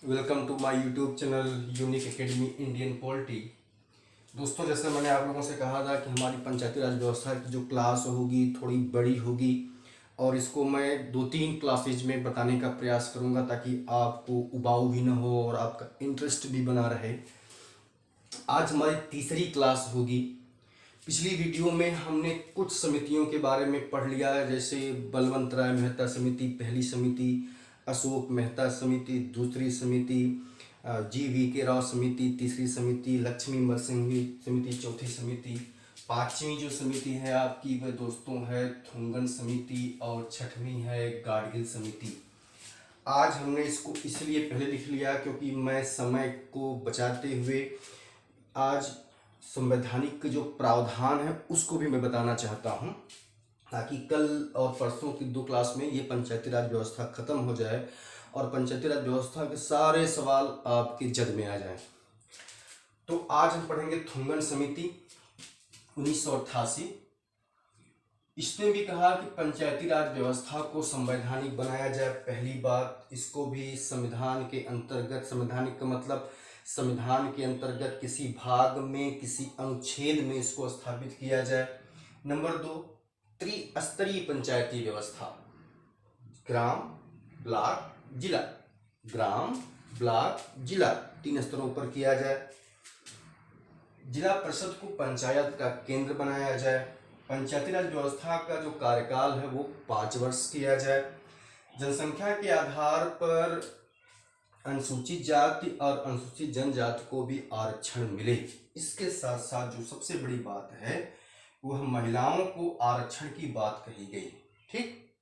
Welcome to my YouTube channel Unique Academy Indian polity. दोस्तों, जैसे मैंने आप लोगों से कहा था कि हमारी पंचायती राज व्यवस्था की जो क्लास होगी थोड़ी बड़ी होगी और इसको मैं 2-3 क्लासेज में बताने का प्रयास करूंगा ताकि आपको उबाऊ भी ना हो और आपका इंटरेस्ट भी बना रहे। आज हमारी तीसरी क्लास होगी। पिछली वीडियो में हमने कुछ समितियों के बारे में पढ़ लिया है, जैसे बलवंत राय मेहता समिति पहली समिति, अशोक मेहता समिति दूसरी समिति, जी.वी.के. राव समिति तीसरी समिति, लक्ष्मी नरसिंह समिति चौथी समिति, पांचवी जो समिति है आपकी वह दोस्तों है थुंगन समिति और छठवीं है गाडगिल समिति। आज हमने इसको इसलिए पहले लिख लिया क्योंकि मैं समय को बचाते हुए आज संवैधानिक जो प्रावधान है उसको भी मैं बताना चाहता हूं, ताकि कल और परसों की 2 क्लास में ये पंचायती राज व्यवस्था खत्म हो जाए और पंचायती राज व्यवस्था के सारे सवाल आपके जद में आ जाएं। तो आज हम पढ़ेंगे थुंगन समिति 1988। इसने भी कहा कि पंचायती राज व्यवस्था को संवैधानिक बनाया जाए। पहली बात, इसको भी संविधान के अंतर्गत, संवैधानिक का मतलब संविधान के अंतर्गत किसी भाग में किसी अनुच्छेद में इसको स्थापित किया जाए। नंबर 2, त्रिस्तरीय पंचायती व्यवस्था, ग्राम ब्लॉक जिला, ग्राम ब्लॉक जिला 3 स्तरों पर किया जाए। जिला परिषद को पंचायत का केंद्र बनाया जाए। पंचायती राज व्यवस्था का जो कार्यकाल है वो 5 वर्ष किया जाए। जनसंख्या के आधार पर अनुसूचित जाति और अनुसूचित जनजाति को भी आरक्षण मिले। इसके साथ साथ जो सबसे बड़ी बात है वह महिलाओं को आरक्षण की बात कही गई, ठीक।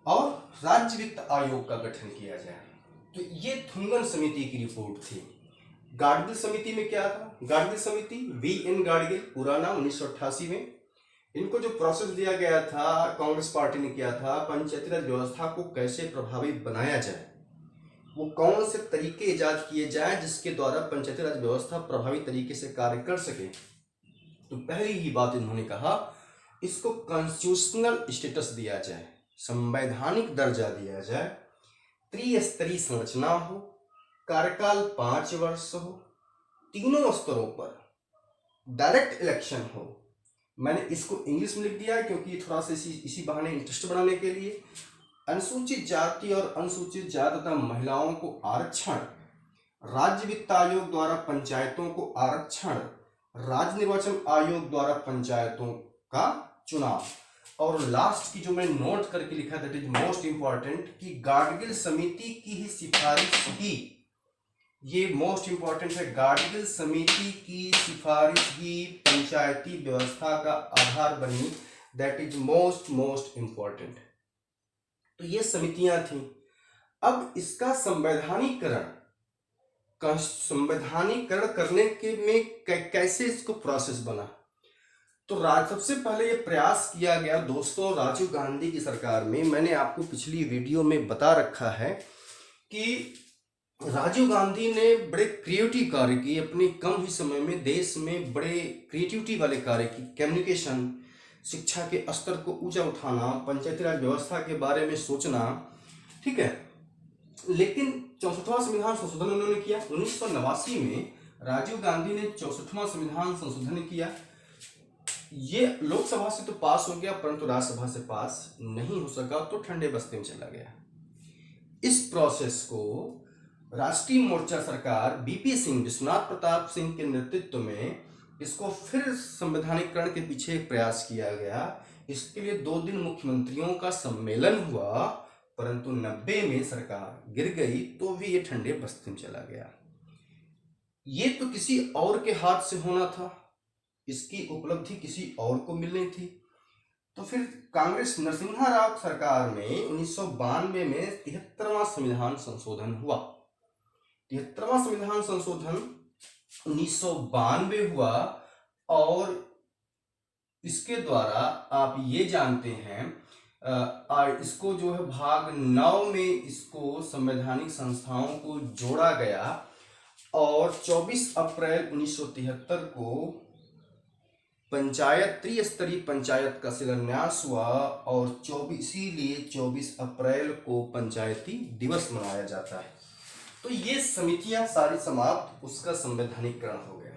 और राज्य वित्त आयोग का गठन किया जाए। तो ये थुंगन समिति की रिपोर्ट थी। गाडगिल समिति में क्या था? गाडगिल समिति वी.एन. गाडगिल, पूरा नाम, 1988 में इनको जो प्रोसेस दिया गया था, कांग्रेस पार्टी ने किया था, पंचायती राज व्यवस्था को कैसे प्रभावी बनाया जाए, वो कौन से तरीके इजाद किए जाएं जिसके द्वारा पंचायती राज व्यवस्था प्रभावी तरीके से कार्य कर सके। तो पहली ही बात इन्होंने कहा, इसको कॉन्स्टिट्यूशनल स्टेटस दिया जाए, संवैधानिक दर्जा दिया जाए, त्रिस्तरीय संरचना हो, कार्यकाल 5 वर्ष हो, तीनों स्तरों पर डायरेक्ट इलेक्शन हो। मैंने इसको इंग्लिश में लिख दिया क्योंकि थोड़ा सा इसी बहाने इंटरेस्ट बढ़ाने के लिए। अनुसूचित जाति और अनुसूचित जाति तथा महिलाओं को आरक्षण, राज्य वित्त आयोग द्वारा पंचायतों को आरक्षण, राज्य निर्वाचन आयोग द्वारा पंचायतों का चुनाव। और लास्ट की जो मैंने नोट करके लिखा, दैट इज मोस्ट इंपॉर्टेंट, कि गाडगिल समिति की ही सिफारिश ही, ये मोस्ट इंपॉर्टेंट है, गाडगिल समिति की सिफारिश ही पंचायती व्यवस्था का आधार बनी। That is most important. तो ये समितियां थी। अब इसका संवैधानिकरण करने के में कैसे इसको प्रोसेस बना। तो सबसे पहले ये प्रयास किया गया दोस्तों राजीव गांधी की सरकार में। मैंने आपको पिछली वीडियो में बता रखा है कि राजीव गांधी ने बड़े क्रिएटिव कार्य किए अपने कम ही समय में। देश में बड़े क्रिएटिविटी वाले कार्य की, कम्युनिकेशन, शिक्षा के स्तर को ऊंचा उठाना, पंचायती राज व्यवस्था के बारे में सोचना, ठीक है। लेकिन 64वां संविधान संशोधन उन्होंने किया। 1989 में राजीव गांधी ने 64वां संविधान संशोधन किया। ये लोकसभा से तो पास हो गया परंतु राज्यसभा से पास नहीं हो सका, तो ठंडे बस्ते में चला गया। इस प्रोसेस को राष्ट्रीय मोर्चा सरकार बीपी सिंह, विश्वनाथ प्रताप सिंह के नेतृत्व में इसको फिर संवैधानिकरण के पीछे प्रयास किया गया। इसके लिए 2 दिन मुख्यमंत्रियों का सम्मेलन हुआ, परंतु 90 में सरकार गिर गई, तो भी ये ठंडे बस्ते में चला गया। ये तो किसी और के हाथ से होना था, इसकी उपलब्धि किसी और को मिलनी थी। तो फिर कांग्रेस नरसिम्हा राव सरकार में 1992 में 73वां संविधान संशोधन हुआ। 73वां संविधान संशोधन 1992 हुआ और इसके द्वारा आप ये जानते हैं, इसको जो है भाग 9 में इसको संवैधानिक संस्थाओं को जोड़ा गया और 24 अप्रैल 1973 को पंचायत, त्रिस्तरीय पंचायत का शिलान्यास हुआ और इसीलिए 24 अप्रैल को पंचायती दिवस मनाया जाता है। तो ये समितियां सारी समाप्त, उसका संवैधानिकरण हो गया।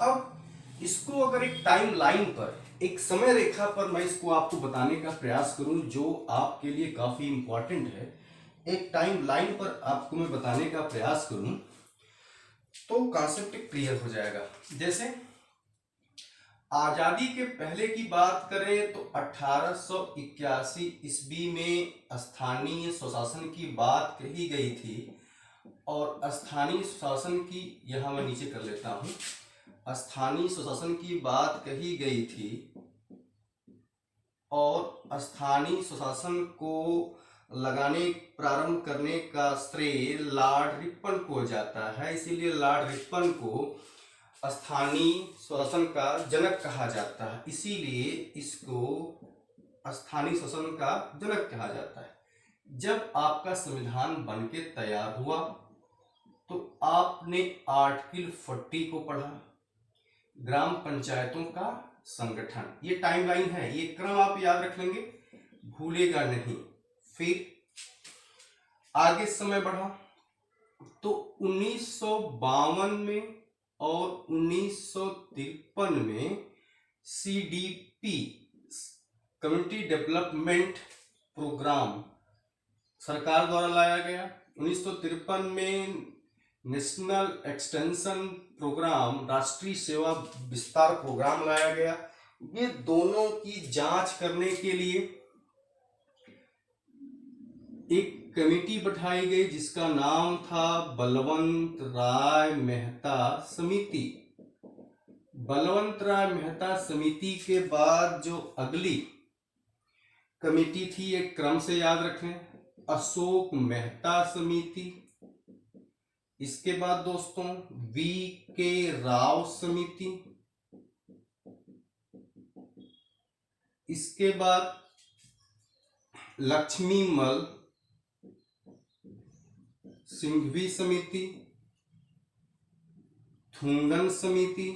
अब इसको अगर एक टाइम लाइन पर, एक समय रेखा पर मैं इसको आपको बताने का प्रयास करूं जो आपके लिए काफी इंपॉर्टेंट है, एक टाइम लाइन पर आपको मैं बताने का प्रयास करूं तो कॉन्सेप्ट क्लियर हो जाएगा। जैसे आजादी के पहले की बात करें तो 1881 ईस्वी में स्थानीय स्वशासन की बात कही गई थी, और स्थानीय स्वशासन की, यहां मैं नीचे कर लेता हूं, स्थानीय स्वशासन की बात कही गई थी और स्थानीय स्वशासन को लगाने प्रारंभ करने का श्रेय लॉर्ड रिपन को जाता है, इसीलिए लॉर्ड रिपन को स्थानीय स्वशासन का जनक कहा जाता है, इसीलिए इसको स्थानीय शासन का जनक कहा जाता है। जब आपका संविधान बनके तैयार हुआ तो आपने आर्टिकल 40 को पढ़ा, ग्राम पंचायतों का संगठन, ये टाइमलाइन है, ये क्रम आप याद रख लेंगे, भूलेगा नहीं। फिर आगे समय बढ़ा तो 1952 में और 1953 में CDP कम्युनिटी डेवलपमेंट प्रोग्राम सरकार द्वारा लाया गया। 1953 में नेशनल एक्सटेंशन प्रोग्राम, राष्ट्रीय सेवा विस्तार प्रोग्राम लाया गया। ये दोनों की जांच करने के लिए एक कमेटी बैठाई गई जिसका नाम था बलवंत राय मेहता समिति। बलवंत राय मेहता समिति के बाद जो अगली कमेटी थी, एक क्रम से याद रखें, अशोक मेहता समिति। इसके बाद दोस्तों VK राव समिति। इसके बाद लक्ष्मीमल सिंघवी समिति, थुंगन समिति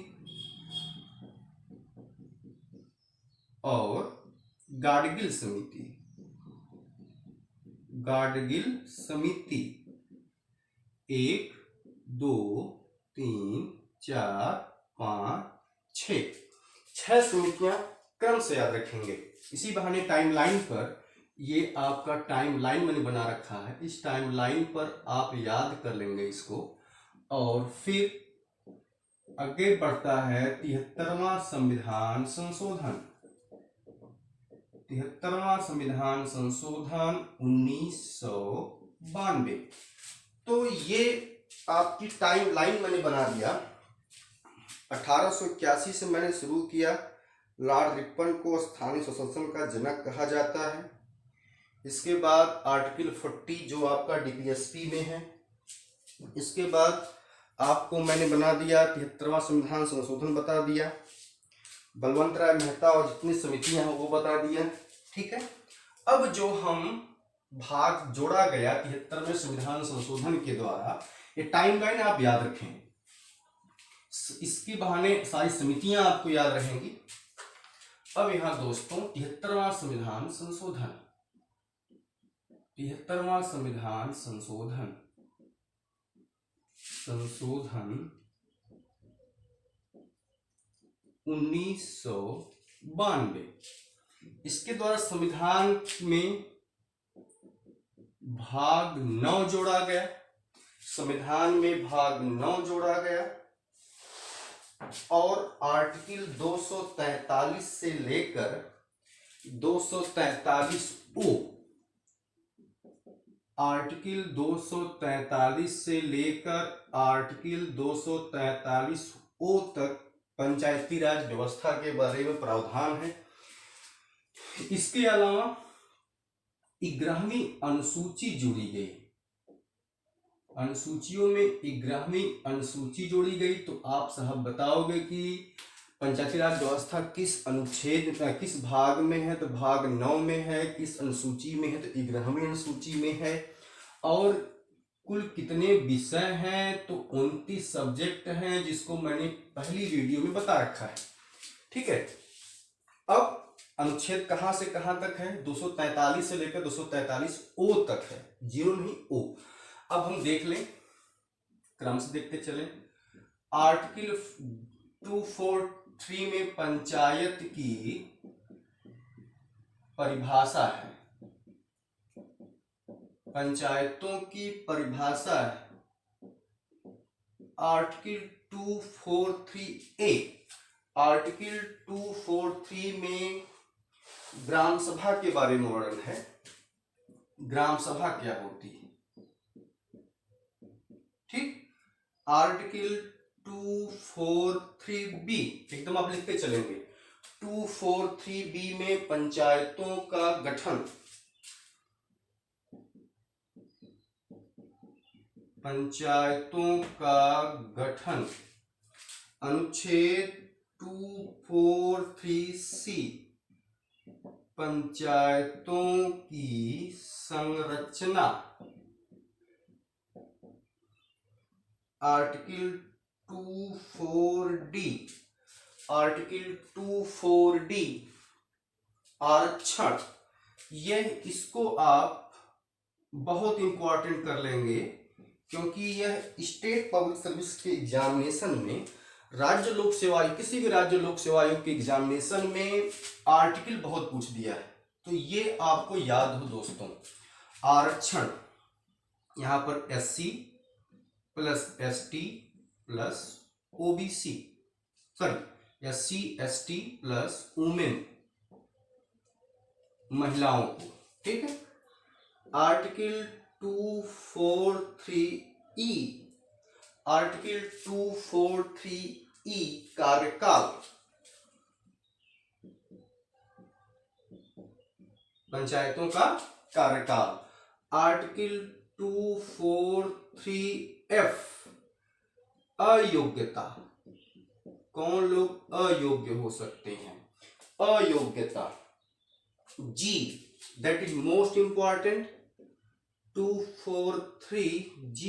और गाडगिल समिति। गाडगिल समिति 1 2 3 4 5 6 समितियां क्रम से याद रखेंगे। इसी बहाने टाइमलाइन पर, ये आपका टाइमलाइन मैंने बना रखा है, इस टाइमलाइन पर आप याद कर लेंगे इसको। और फिर आगे बढ़ता है 73वां संविधान संशोधन। 73वां संविधान संशोधन 1992। तो ये आपकी टाइमलाइन मैंने बना दिया। 1881 से मैंने शुरू किया, लॉर्ड रिपन को स्थानीय स्वशासन का जनक कहा जाता है। इसके बाद आर्टिकल 40 जो आपका DPSP में है। इसके बाद आपको मैंने बना दिया 73वां संविधान संशोधन बता दिया, बलवंत राय मेहता और जितनी समितियां हैं वो बता दिया। ठीक है, अब जो हम भाग जोड़ा गया 73वें संविधान संशोधन के द्वारा, ये टाइमलाइन आप याद रखें, इसके बहाने सारी समितियां आपको याद रहेंगी। अब यहां दोस्तों 73वां संविधान संशोधन, 73वां संविधान संशोधन 1992। इसके द्वारा संविधान में भाग 9 जोड़ा गया। संविधान में भाग 9 जोड़ा गया और आर्टिकल 243 से लेकर 243 ओ, आर्टिकल 243 से लेकर आर्टिकल 243 ओ तक पंचायती राज व्यवस्था के बारे में प्रावधान है। इसके अलावा 11वीं अनुसूची जोड़ी गई। अनुसूचियों में 11वीं अनुसूची जोड़ी गई। तो आप साहब बताओगे कि पंचायती राज व्यवस्था किस अनुच्छेद, किस भाग में है? तो भाग 9 में है। किस अनुसूची में है? तो 11वीं अनुसूची में है। और कुल कितने विषय हैं? तो 29 सब्जेक्ट हैं, जिसको मैंने पहली वीडियो में बता रखा है। ठीक है, अब अनुच्छेद कहां से कहां तक है? 243 से लेकर 243 ओ तक है, जीरो नहीं ओ। अब हम देख लें, क्रम से देखते चलें। आर्टिकल 243 में पंचायत की परिभाषा है, पंचायतों की परिभाषा है। आर्टिकल 243A, आर्टिकल 243 में ग्राम सभा के बारे में वर्णन है। ग्राम सभा क्या होती है, ठीक। आर्टिकल 243B एकदम आप लिखते चलेंगे। 243B में पंचायतों का गठन, पंचायतों का गठन। अनुच्छेद 243C पंचायतों की संरचना। आर्टिकल 24D, आर्टिकल 24D आरक्षण। यह इसको आप बहुत इंपॉर्टेंट कर लेंगे, क्योंकि यह स्टेट पब्लिक सर्विस के एग्जामिनेशन में, राज्य लोक सेवा, किसी भी राज्य लोक सेवा आयोग के एग्जामिनेशन में आर्टिकल बहुत पूछ दिया है, तो ये आपको याद हो दोस्तों। आरक्षण, यहां पर SC plus ST plus OBC, sorry SC ST plus women, महिलाओं को, ठीक है। आर्टिकल 243E, आर्टिकल 243E कार्यकाल, पंचायतों का कार्यकाल। आर्टिकल 243F अयोग्यता, कौन लोग अयोग्य हो सकते हैं, अयोग्यता। G, that is most important, 243G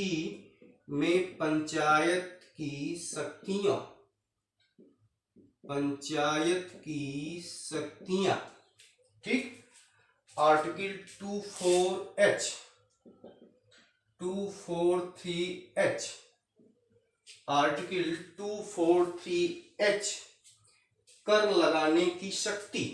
में पंचायत की शक्तियां, पंचायत की शक्तियां, ठीक। Article 24H, 243H, article 243H कर लगाने की शक्ति,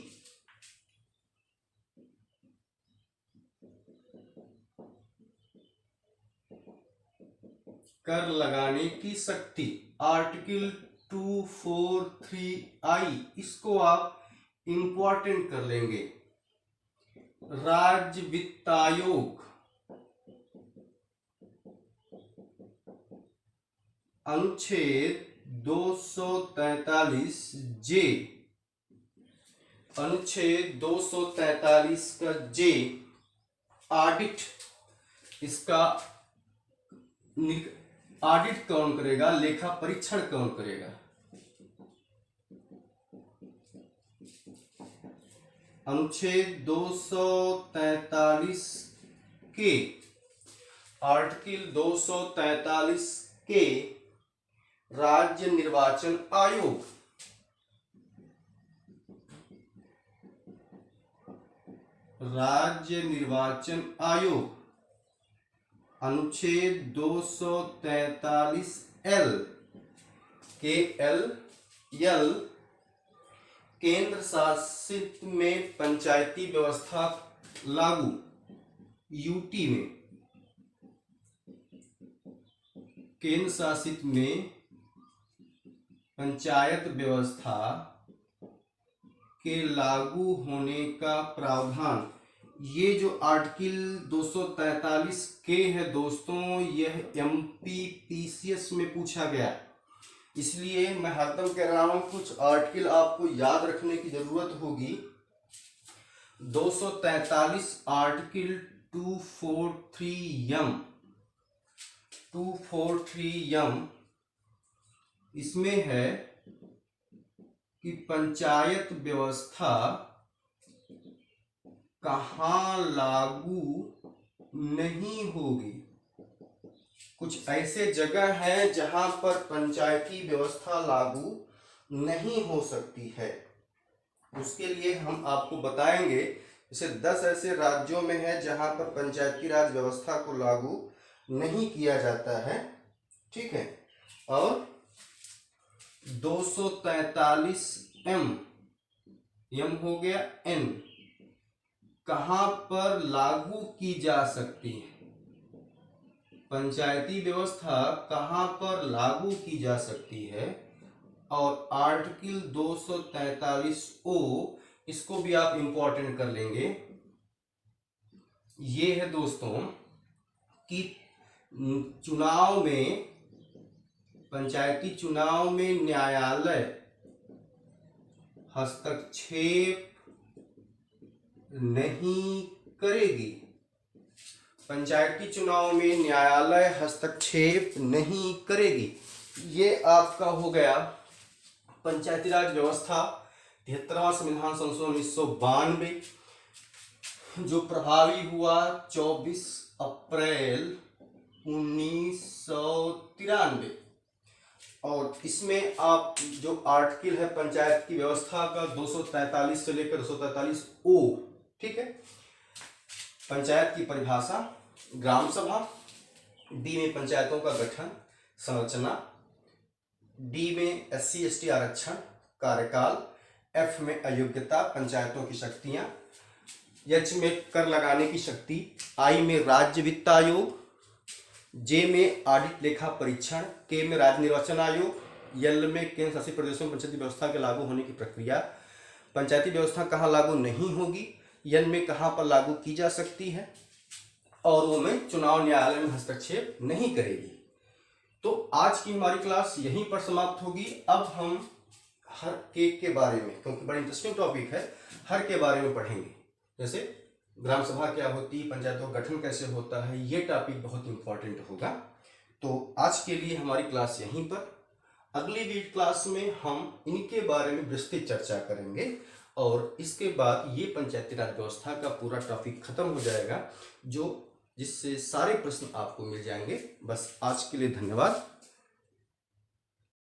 कर लगाने की शक्ति। आर्टिकल 243I, इसको आप इंपॉर्टेंट कर लेंगे। राज्य वित्तायोग, अनुच्छेद 243J, अनुच्छेद 243 का J, ऑडिट, इसका ऑडिट कौन करेगा, लेखा परीक्षण कौन करेगा। अनुच्छेद 243 के, आर्टिकल 243 के राज्य निर्वाचन आयोग, राज्य निर्वाचन आयोग। अनुच्छेद 243L के L केंद्र शासित में पंचायती व्यवस्था लागू, यूटी में, केंद्र शासित में पंचायत व्यवस्था के लागू होने का प्रावधान। ये जो आर्टिकल 243 के है दोस्तों, यह MPPCS में पूछा गया, इसलिए मैं हरदम कह रहा हूं कुछ आर्टिकल आपको याद रखने की जरूरत होगी। 243 आर्टिकल 243M, 243M इसमें है कि पंचायत व्यवस्था कहाँ लागू नहीं होगी। कुछ ऐसे जगह हैं जहां पर पंचायती व्यवस्था लागू नहीं हो सकती है, उसके लिए हम आपको बताएंगे। जैसे 10 ऐसे राज्यों में है जहां पर पंचायती राज व्यवस्था को लागू नहीं किया जाता है, ठीक है। और 243 एम, एम हो गया एन, कहां पर लागू की जा सकती है, पंचायती व्यवस्था कहां पर लागू की जा सकती है। और आर्टिकल 243 ओ, इसको भी आप इंपॉर्टेंट कर लेंगे। ये है दोस्तों कि चुनाव में, पंचायती चुनाव में न्यायालय हस्तक्षेप नहीं करेगी, पंचायती चुनाव में न्यायालय हस्तक्षेप नहीं करेगी। ये आपका हो गया पंचायती राज व्यवस्था 73वां संविधान संशोधन 1992, जो प्रभावी हुआ 24 अप्रैल 1993। और इसमें आप जो आर्टिकल है पंचायत की व्यवस्था का 243 से लेकर 243 ओ, ठीक है। पंचायत की परिभाषा, ग्राम सभा, बी में पंचायतों का गठन संरचना, डी में SC ST आरक्षण कार्यकाल, F में अयोग्यता पंचायतों की शक्तियां, H में कर लगाने की शक्ति, I में राज्य वित्त आयोग, J में ऑडिट लेखा परीक्षण, K में राज्य निर्वाचन आयोग, L में केंद्र शासित प्रदेशों में पंचायती व्यवस्था के लागू होने की प्रक्रिया, पंचायती व्यवस्था कहाँ लागू नहीं होगी, N में कहाँ पर लागू की जा सकती है, और O में चुनाव न्यायालय में हस्तक्षेप नहीं करेगी। तो आज की हमारी क्लास यहीं पर समाप्त होगी। अब हम हर के बारे में, क्योंकि बड़ा इंटरेस्टिंग टॉपिक है, हर के बारे में पढ़ेंगे। जैसे ग्राम सभा क्या होती है, पंचायतों का गठन कैसे होता है, ये टॉपिक बहुत इंपॉर्टेंट होगा। तो आज के लिए हमारी क्लास यहीं पर, अगली वीडियो क्लास में हम इनके बारे में विस्तृत चर्चा करेंगे और इसके बाद ये पंचायती राज व्यवस्था का पूरा टॉपिक खत्म हो जाएगा, जिससे सारे प्रश्न आपको मिल जाएंगे। बस आज के लिए धन्यवाद।